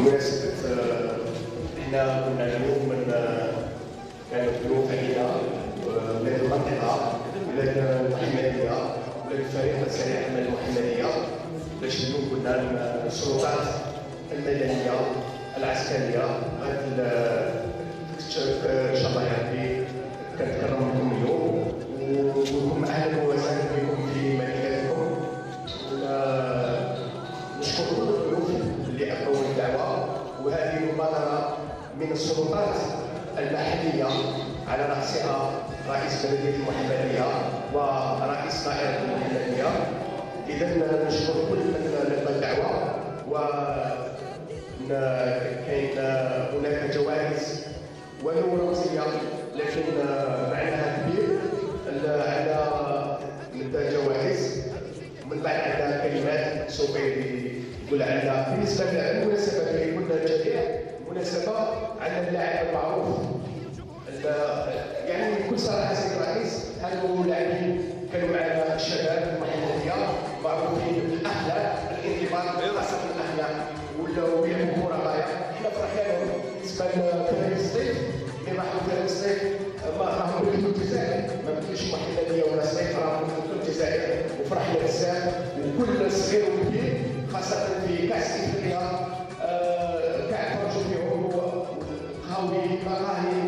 بمناسبة احنا كنا اليوم كانوا ضيوف علينا ولاد المنطقة ولاد المحمدية ولاد الفريق السريع العمل المحمدية باش اليوم كنا السلطات المدنية العسكرية غادي تكتشف ان شاء الله يعني كنكرمكم اليوم ونكون اهلا وسهلا بكم في مدينتكم. نشكر كل الضيوف اللي ابقوا الدعوه، وهذه مبادره من السلطات المحليه على راسها رئيس بلديه المحمديه ورئيس دائره المحمديه. اذا نشكر كل من لبى الدعوه، كاين هناك جوائز ولو رمزيه لكن معناها كبير على نبدا جوائز، ومن بعد عندنا كلمات سوف يقول عندنا بالنسبه للمناسبه اللي قلنا الجميع مناسبه عندنا اللاعب المعروف يعني بكل صراحه سيد الرئيس هذو لاعبين كانوا معنا الشباب المحليه معروفين بالاخلاق الانضباط خاصه الاخلاق ولاو يلعبوا كره غايه. احنا فرحنا لهم بالنسبه لفريق الصيف اللي راحوا فريق الصيف راهم بدلوا الجزائر، ما بدلوش محمديه ولا الصيف، راهم بدلوا الجزائر وفرحنا بزاف. وكل صغير وكبير خاصه في كاس افريقيا كاع فرجوا فيهم قهاوي مقاهي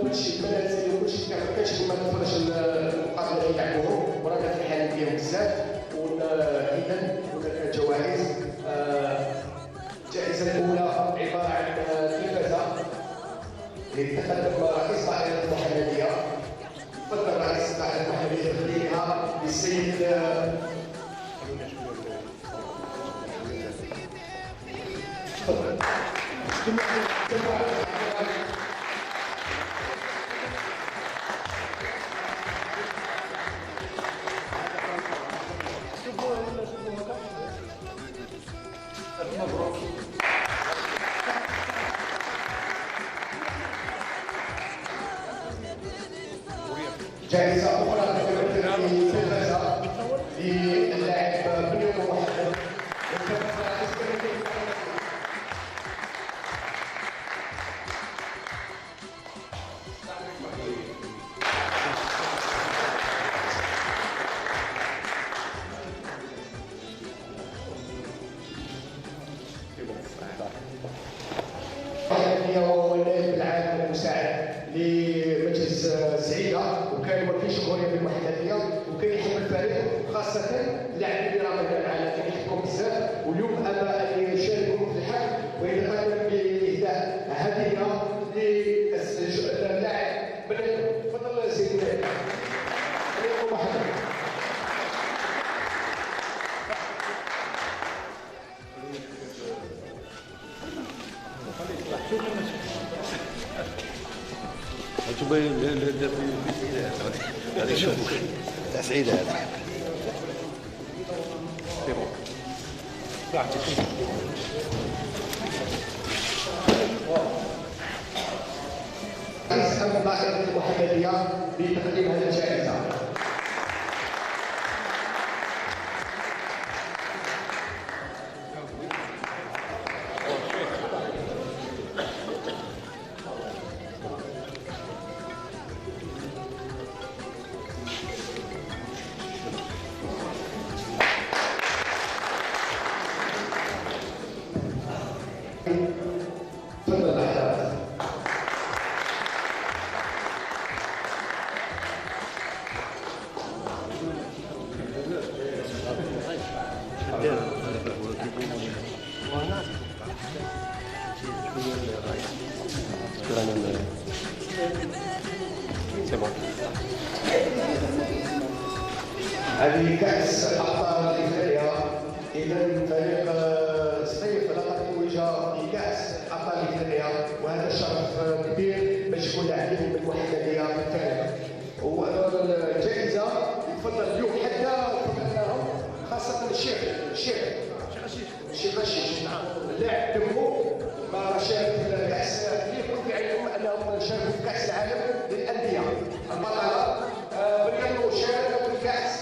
كل شيء منازل وكل شيء ما كانش كما تفرج المقابله اللي لعبوهم ورانا فرحانين بهم بزاف. اذا هناك جوائز. الجائزه الاولى عباره عن تلفزه لتقدم رئيس دائره المحمديه. تفضل رئيس دائره المحمديه تقديمها للسيد تفضل. جائزة أخرى في تلفزة للاعب بن محمد. هو النائب العام المساعد لمجلس سعيده، وكان وكيل جمهوريه بالمحمديه، وكان يحب الفريق خاصه اللاعبين اللي راهم معنا كان يحبهم بزاف. واليوم ابى ان يشاركوا في الحفل ويتقدم باهداء هديه للاعب بلد. تفضل سيدي بن محمد. هذا شوفوا تاع سعيد هذا. رئيس دائرة المحمدية بتقديم هذه الجائزة. هذه كأس أبطال إفريقيا. إذا فريق الصيف لقد توج بكأس أبطال إفريقيا، وهذا شرف كبير باش يكون لاعبين من المحمدية في الفريق. والجائزة يتفضل اليوم حتى تفضلناهم خاصة الشيخ رشيد نعم اللاعب دمو ما شارك في كأس يكون في علمهم أنهم شاركوا في كأس العالم للأندية البطلة. بلغوا شاركوا في الكأس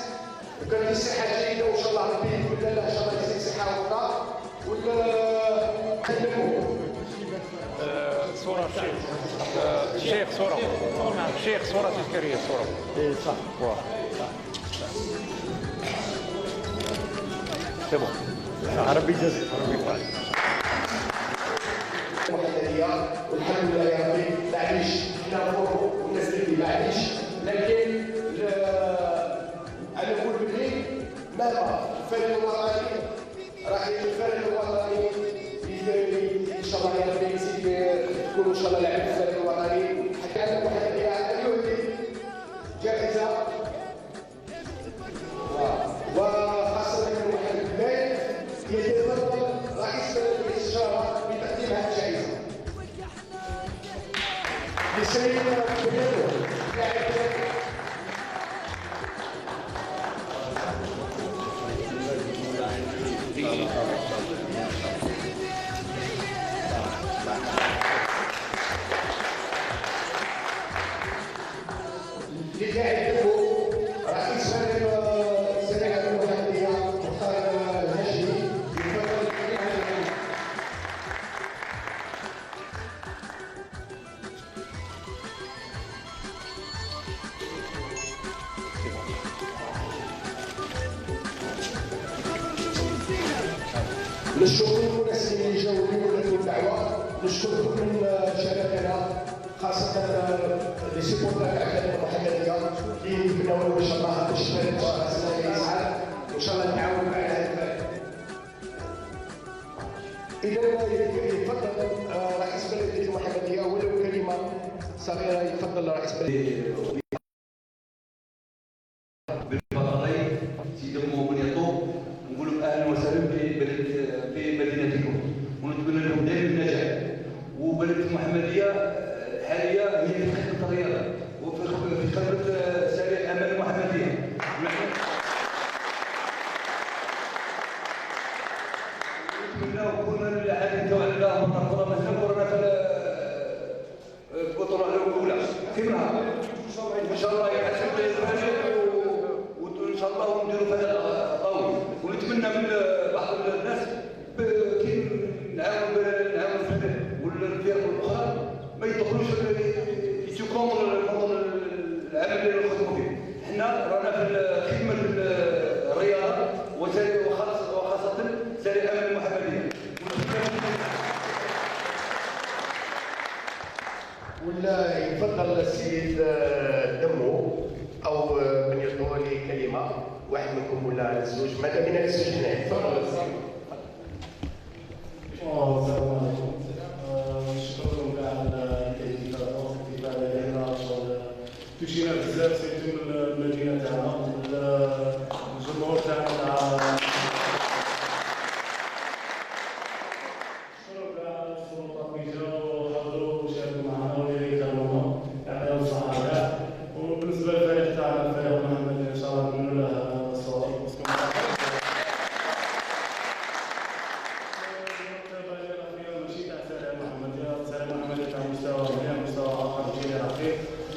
وكان في صحة جيدة وإن شاء الله ربي يتمنى له إن شاء الله يزيد صحة وقدرة. الشيخ صورة الشيخ صورة تذكارية صورة. ايه صح. سي بون. عربي جزء عربي فاعل. والحمد لله يا ربي معليش حنا نفرحوا والناس اللي معليش، لكن انا نقول بلي مهما الفريق الوطني راه الفريق الوطني ان شاء الله يا ربي يزيد يكونوا ان شاء الله لاعبين في الفريق الوطني، حتى عندنا واحد اليهودي جائزه وخاصه واحد البيت يتفضل رئيس بلديه الشارع بتقديم هذه الجائزه لسيد كبير رئيس السريع المهندية مختار الهاشمي يفضل نشكر المناسبين اللي جاوا اليوم الدعوة، نشكركم من شبكنا خاصة لي سيبورتر تاع الخدمة المحلية اللي يبناو ان شاء الله باش راسنا يسعد وان شاء الله نتعاونوا مع هذا الفريق. إذا يفضل رئيس بلدية المحلية ولو كلمة صغيرة، يفضل رئيس بلدية بالفضائي سيدي بنياطو، نقول لهم اهلا وسهلا في مدينتكم ونتمنى لهم دائما النجاح. وبلديه المحمديه حاليا هي في خدمه الرياضه وفي خدمه سريع امان المحمديه. نتمنى كنا العادي تاعنا لا مطر مثلا كورونا في البطوله الاولى كما ان شاء الله يحسن وان شاء الله نديروا في هذا القول. ونتمنى من بعض الناس كي نعاونوا الفرق والفرق الاخرى ما يدخلوش يتكونوا العمل اللي نخدموا فيه. حنا رانا في خدمه الرياضه وخاصه سريع الامان المحمديه. ولا يفضل السيد دمو او من يطلب لي كلمه واحد منكم ولا الزوج ماذا بينا الزوج هنا. تفضل السيد. السلام عليكم. نشكركم كاع على الاستفاده ديالنا تمشينا بزاف سيرتو من المدينه تاعنا والجمهور تاعنا شكرا كاع السلطات اللي جاو حضروا وشاركوا معنا واللي كرمونا يعطيهم الصحه كاع. وبالنسبه للفريق تاعنا الفريق محمد ان شاء الله نقول له الصواب.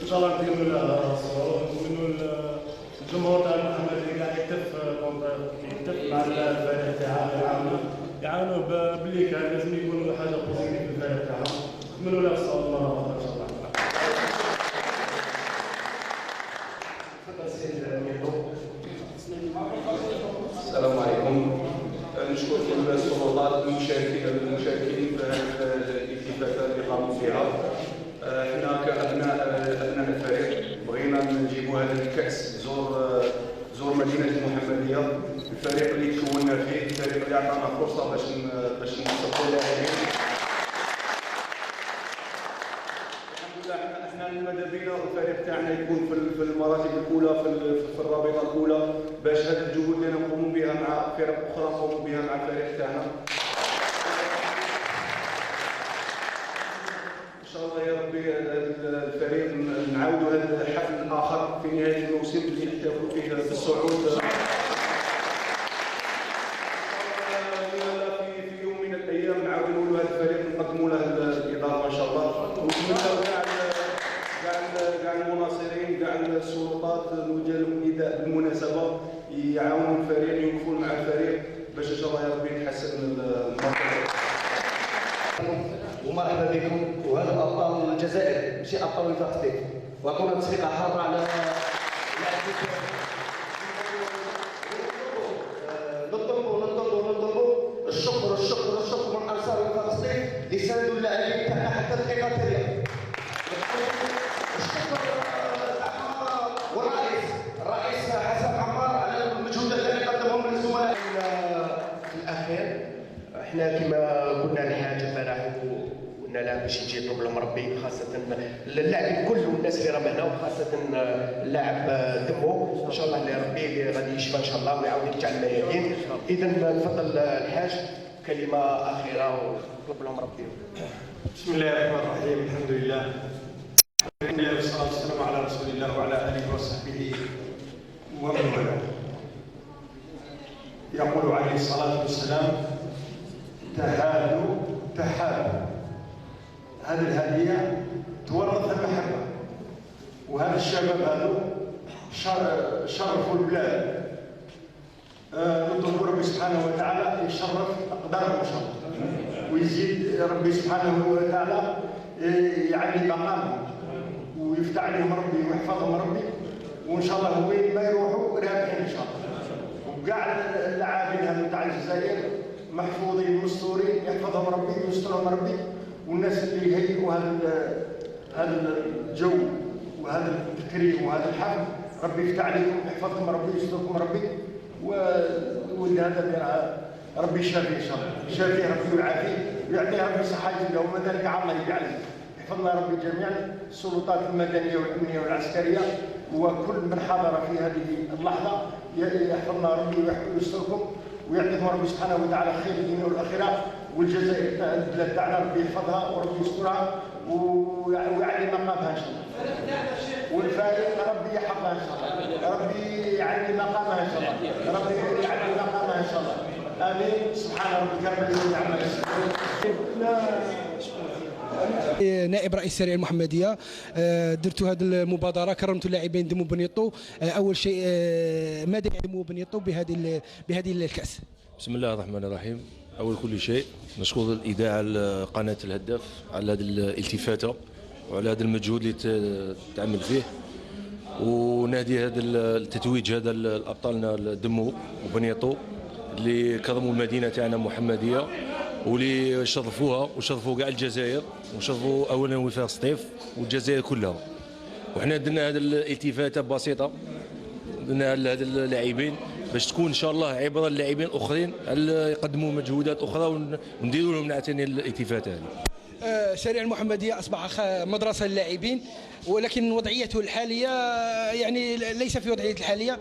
ان شاء الله نكملوا لها الصور ونكملوا الجمهور تاع المحمدي كاع يتف مع الفريق تاعنا يعاونوه باللي كان لازم يكون حاجه بوزيتيف في الفريق تاعنا. نكملوا لها الصور مره اخرى ان شاء الله. تفضل سيد ميدو. السلام عليكم. نشكر كل السلطات المشاركين في الاحتفالات اللي قاموا فيها. حنا كابناء الفريق بغينا نجيبوا هذا الكاس زور مدينه المحمديه، الفريق اللي تكوننا فيه، الفريق اللي عطانا فرصه باش نوصلوا لاعبين. الحمد لله احنا ماذا بينا الفريق تاعنا يكون في المراتب الاولى في الرابطه الاولى، باش هذه الجهود اللي نقوموا بها مع فرق اخرى نقوموا بها مع الفريق تاعنا. ان شاء الله يا ربي الفريق نعاودوا هذا الحفل الاخر في نهايه الموسم اللي نحتفلوا فيه بالصعود في يوم من الايام. نعاودوا نقولوا هذا الفريق نقدموا له الاضافه ان شاء الله. ونتمنى كاع المناصرين كاع السلطات نوجه لهم نداء بالمناسبه يعاونوا الفريق يوقفون مع الفريق باش ان شاء الله يا ربي يتحسن المنطقه. ومرحبا بكم. وهذا الابطال الجزائر ماشي ابطال وفاق سطيف، وكنا تصفيقه حاره على نطلبوا الشكر من انصار وفاق سطيف اللي ساندوا اللاعبين تاعنا حتى الدقيقه التاليه. الرئيس حسن عمار على المجهودات اللي قدمهم للزملاء. في الاخير احنا كما قلنا الحاج البارح وقلنا له باش يجي يطلب لهم ربي، خاصه اللاعبين كل والناس اللي راهم هنا، وخاصه اللاعب دمو ان شاء الله اللي ربي غادي يشفى ان شاء الله ويعاود يرجع الميادين. اذا نفضل الحاج كلمه اخيره ونطلب لهم ربي. بسم الله الرحمن الرحيم. الحمد لله والصلاة والسلام على رسول الله وعلى آله وصحبه ومن والاه. يقول عليه الصلاة والسلام: تهادوا تحابوا. هذه الهدية تورث المحبة، وهذا الشباب هذو شرفوا البلاد. نطلب ربي سبحانه وتعالى يشرف أقدارهم إن شاء الله، ويزيد ربي سبحانه وتعالى يعني مقامهم، ويفتح عليهم ربي ويحفظهم ربي، وان شاء الله وين ما يروحوا رابحين ان شاء الله. وكاع اللاعبين هذو تاع الجزائر محفوظين مستورين، يحفظهم ربي ويسترهم ربي، والناس اللي يهيئوا هذا الجو وهذا التكريم وهذا الحفل ربي يفتح عليكم، يحفظكم ربي ويستركم ربي، هذا ربي يشافيه ان شاء الله، يشافيه ربي ويعافيه ويعطيه ربي صحه جيده، وما ذلك على الله يبي عليه. يحفظنا ربي جميعا، السلطات المدنيه والامنيه والعسكريه وكل من حضر في هذه اللحظه، يحفظنا ربي ويستركم ويعطيكم ربي سبحانه وتعالى خير الدنيا والاخره، والجزائر البلاد تاعنا ربي يحفظها وربي يسترها ويعلي مقامها ان شاء الله. والفريق ربي يحفظها ان شاء الله، ربي يعلي مقامها ان شاء الله، ربي يعلي مقامها ان شاء الله. امين. سبحان ربك رب العزه عما يصفون. نائب رئيس السريع المحمديه، درت هذه المبادره، كرمت اللاعبين دمو بنيطو. اول شيء ماذا يدمو بنيطو بهذه الكاس؟ بسم الله الرحمن الرحيم. اول كل شيء نشكر الاذاعه قناه الهداف على هذه الالتفاته وعلى هذا المجهود اللي تعمل فيه، ونادي هذا التتويج هذا لابطالنا دمو وبنيطو اللي كرموا المدينه تاعنا محمديه، واللي شرفوها وشرفوا كاع الجزائر، وشرفوا اولا وفاق سطيف والجزائر كلها. وحنا درنا هذه الالتفاته بسيطه، درنا لهذا اللاعبين باش تكون ان شاء الله عبره للاعبين اخرين يقدموا مجهودات اخرى، ونديروا لهم نعتني الالتفاته هذه. سريع المحمديه اصبح مدرسه للاعبين، ولكن وضعيته الحاليه يعني ليس في وضعيه الحاليه.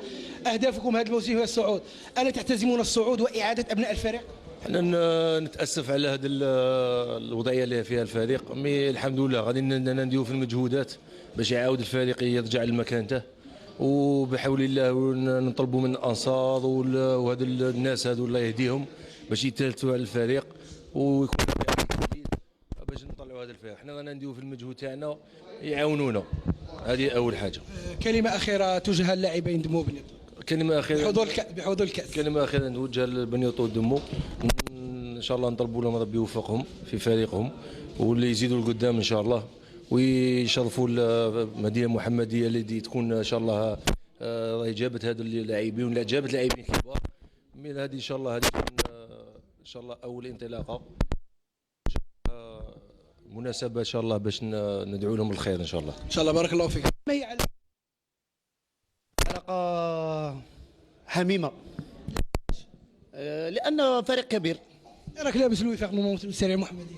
اهدافكم هذا الموسم هي الصعود، الا تحتزمون الصعود واعاده ابناء الفريق؟ احنا نتاسف على هذه الوضعيه اللي فيها الفريق، مي الحمد لله غادي نديروا في المجهودات باش يعاود الفريق يرجع لمكانته، وبحول الله نطلبوا من الانصار وهذا الناس هذو الله يهديهم باش يتلتوا على الفريق ويكون باش نطلعوا هذا الفريق. احنا غادي نديروا في المجهود تاعنا يعاونونا، هذه اول حاجه. كلمه اخيره توجه اللاعبين دمو بنيطو. كلمه اخيره بحضور الكاس. كلمه اخيره نوجه لبنيطو ودمو، ان شاء الله نطلبوا لهم ربي يوفقهم في فريقهم، واللي يزيدوا لقدام ان شاء الله، ويشرفوا المدينه المحمديه اللي تكون ان شاء الله راهي جابت هذو اللاعبين ولا جابت لاعبين كبار. من هذه ان شاء الله هذه ان شاء الله اول انطلاقه، مناسبه ان شاء الله باش ندعو لهم الخير ان شاء الله. ان شاء الله بارك الله فيك. ما هي علاقه حميمه لان فريق كبير. راك لابس الوفاق من السريع المحمديه؟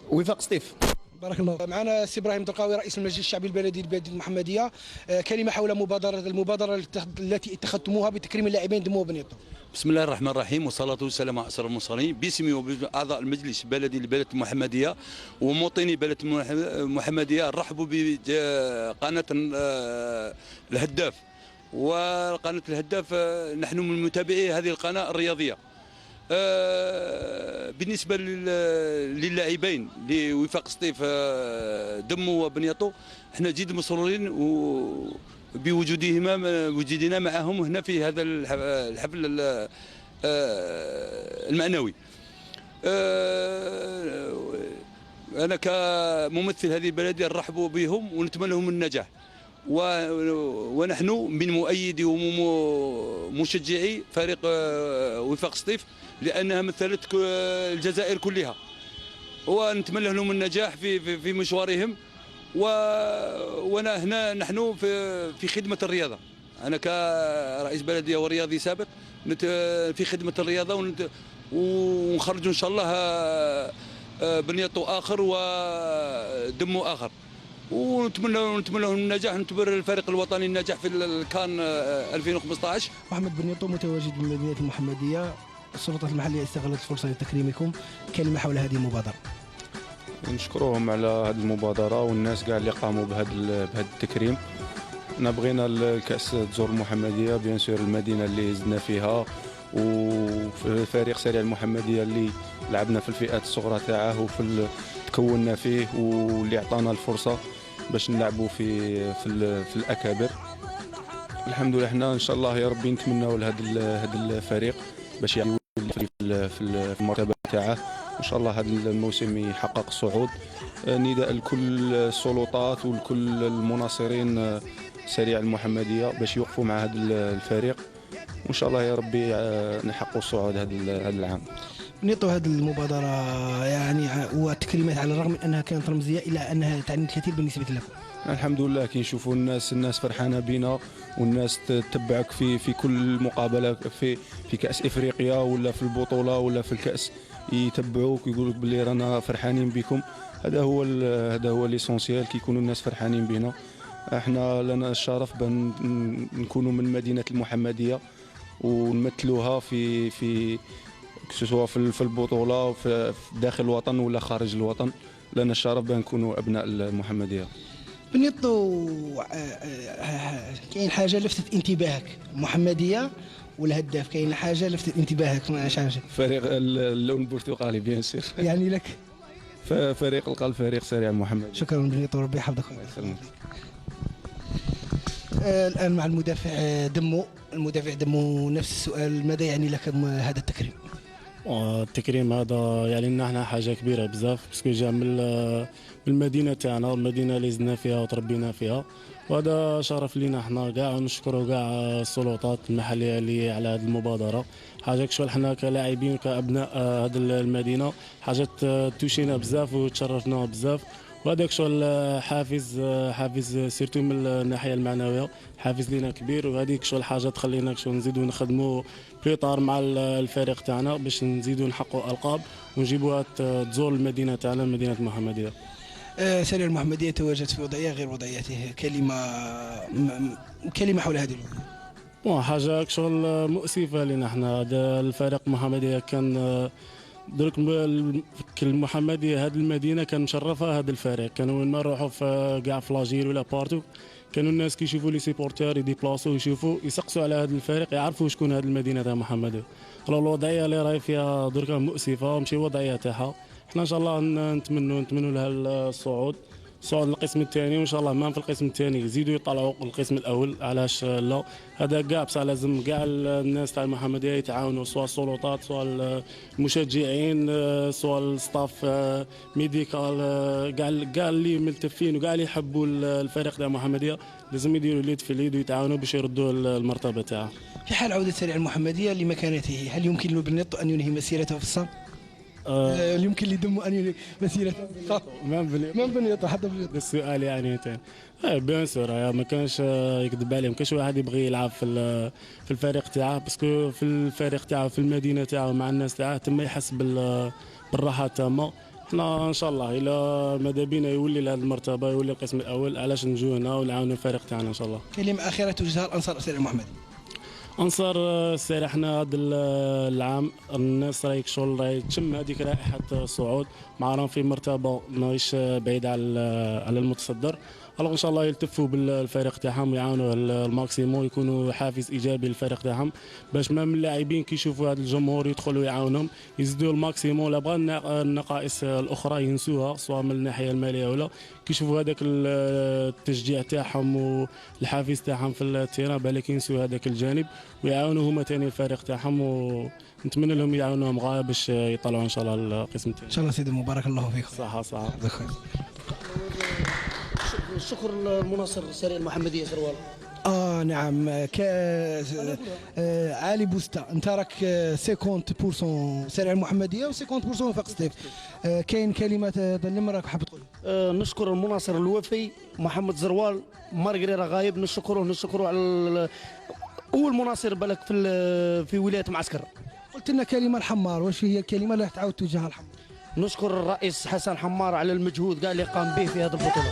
وفاق سطيف. بارك الله. معنا السي ابراهيم درقاوي رئيس المجلس الشعبي البلدي لبلديه المحمديه، كلمه حول المبادره التي اتخذتموها بتكريم اللاعبين دمو بنيطو. بسم الله الرحمن الرحيم، والصلاة والسلام على أشرف المرسلين. باسمي وبأعضاء المجلس البلدي لبلدية المحمدية ومواطني بلدية المحمدية، نرحبوا بقناة الهداف. وقناة الهداف نحن من متابعي هذه القناة الرياضية. بالنسبة للاعبين لوفاق سطيف دمو وبنيطو، احنا جد مسرورين بوجودنا معهم هنا في هذا الحفل المعنوي. انا كممثل هذه البلديه نرحب بهم ونتمنى لهم النجاح، ونحن من مؤيدي ومشجعي فريق وفاق سطيف لانها مثلت الجزائر كلها، ونتمنى لهم النجاح في مشوارهم. وانا هنا نحن في خدمه الرياضه، انا كرئيس بلديه ورياضي سابق في خدمه الرياضه، ونخرجوا ان شاء الله بنياطو اخر ودمو اخر، ونتمنى لهم النجاح، نعتبر الفريق الوطني النجاح في الكان 2015. محمد بنياطو متواجد بمدينه المحمديه، السلطات المحليه استغلت الفرصه لتكريمكم، كلمه حول هذه المبادره. نشكروهم على هذه المبادره والناس كاع اللي قاموا بهذا التكريم. بغينا الكاس تزور المحمديه بيان سور، المدينه اللي زدنا فيها، وفريق سريع المحمديه اللي لعبنا في الفئات الصغرى تاعه وفي تكوننا فيه، واللي عطانا الفرصه باش نلعبوا في الاكابر. الحمد لله حنا ان شاء الله يا ربي نتمناو لهذا الفريق باش يعود في المرتبه تاعه، وان شاء الله هذا الموسم يحقق الصعود. نداء لكل السلطات ولكل المناصرين سريع المحمديه باش يوقفوا مع هذا الفريق، وان شاء الله يا ربي نحققوا الصعود هذا العام. بنياطو هذه المبادره يعني والتكريمات على الرغم من انها كانت رمزيه الا انها تعني الكثير بالنسبه لكم. الحمد لله كي نشوفوا الناس فرحانه بنا، والناس تتبعك في كل مقابله في كاس افريقيا ولا في البطوله ولا في الكاس، يتبعوك ويقولوا بلي رانا فرحانين بكم. هذا هو ليسونسيال، كي يكونوا الناس فرحانين بنا. احنا لنا الشرف بان نكونوا من مدينه المحمديه ونمثلوها في سواء في البطوله وفي داخل الوطن ولا خارج الوطن. لنا الشرف بان نكونوا ابناء المحمديه. بنياطو كاين حاجه لفتت انتباهك، المحمديه والهداف، كاين حاجه لفتت انتباهك؟ ما حاجه فريق اللون البرتقالي بيان سير. يعني لك فريق القلب، فريق سريع المحمديه. شكرا بنياطو، ربي يحفظك. الان مع المدافع دمو نفس السؤال، ماذا يعني لك هذا التكريم؟ التكريم هذا يعني لنا احنا حاجه كبيره بزاف، باسكو جا من المدينه تاعنا، المدينه اللي زدنا فيها وتربينا فيها، وهذا شرف لينا احنا كاع، ونشكروا كاع السلطات المحليه اللي على هذه المبادره. حاجه كشغل حنا كلاعبين كابناء هذه المدينه، حاجه توشينا بزاف وتشرفنا بزاف، وهذاك شغل حافز سيرتو من الناحيه المعنويه، حافز لينا كبير، وهذيك شغل حاجه تخلينا شغل نزيدوا نخدموا في اطار مع الفريق تاعنا باش نزيدوا نحققوا القاب ونجيبوها تزور المدينه تاعنا، مدينه المحمديه. سريع المحمديه تواجد في وضعيه غير وضعيته، كلمه حول هذه الوضعيه. حاجه شغل مؤسفه لنا احنا. هذا الفريق المحمديه كان درك المحمديه، هذه المدينه كان مشرفه هذا الفريق، كانوا وين ما نروحوا في كاع في لاجير ولا بارتو، كانوا الناس كيشوفوا لي سيبورتير يديبلاسوا يشوفوا يسقسوا على هذا الفريق، يعرفوا شكون هذه المدينه تاع محمديه. الوضعيه اللي راهي فيها دركا مؤسفه، ماشي وضعيه تاعها. احنا ان شاء الله نتمنوا لها الصعود للقسم الثاني، وان شاء الله ما في القسم الثاني يزيدوا يطلعوا القسم الاول. علاش لا؟ هذا كاع بصح لازم كاع الناس تاع المحمديه يتعاونوا، سواء السلطات سواء المشجعين سواء الستاف ميديكال، كاع اللي ملتفين وكاع اللي يحبوا الفريق تاع المحمديه لازم يديروا اليد في اليد ويتعاونوا باش يردوا المرتبه تاعه. في حال عوده سريع المحمديه لمكانته، هل يمكن لبنياطو ان ينهي مسيرته في الصف؟ يمكن لدمو ان ينهي مسيرته ما بنياطو حتى بنياطو. السؤال يعني بيان سور ما كانش يكذب عليه، ما كانش واحد يبغي يلعب في الفريق تاعه، باسكو في الفريق تاعه في المدينه تاعه مع الناس تاعه تما يحس بالراحه تامه. احنا ان شاء الله الى ماذا بينا يولي لهذه المرتبه، يولي القسم الاول، علاش نجوا هنا ونعاونوا الفريق تاعنا ان شاء الله. كلمه اخيره توجهها انصار سريع محمد. انصار السريع احنا هذا العام الناس راهي شغل راهي تشم هذيك رائحه الصعود، معنا في مرتبه ماهيش بعيده على المتصدر. ان شاء الله يلتفوا بالفريق تاعهم ويعاونوا الماكسيموم، يكونوا حافز ايجابي للفريق تاعهم، باش ما من اللاعبين كي يشوفوا هذا الجمهور يدخلوا يعاونهم يزيدوا الماكسيموم. لا بغا النقائص الاخرى ينسوها، سواء من الناحيه الماليه ولا كي يشوفوا هذاك التشجيع تاعهم والحافز تاعهم في التيران، بالك ينسوا هذاك الجانب ويعاونوا هما ثاني الفريق تاعهم، نتمنى لهم يعاونوهم غايه باش يطلعوا ان شاء الله القسم الثاني. ان شاء الله سيدي مبارك الله فيك. صحه. الشكر المناصر السريع المحمديه زروال. نعم علي بوستا، انت راك 50% سريع المحمديه و 50% وفاق سطيف. كاين كلمات هذا اللي راك حاب تقول؟ نشكر المناصر الوفي محمد زروال، مارغري راه غايب، نشكره على اول مناصر بالك في ولايه معسكر. قلت لنا كلمه الحمار، واش هي الكلمه اللي تعاود توجهها الحمار؟ نشكر الرئيس حسن حمار على المجهود كاع اللي قام به في هذه البطوله.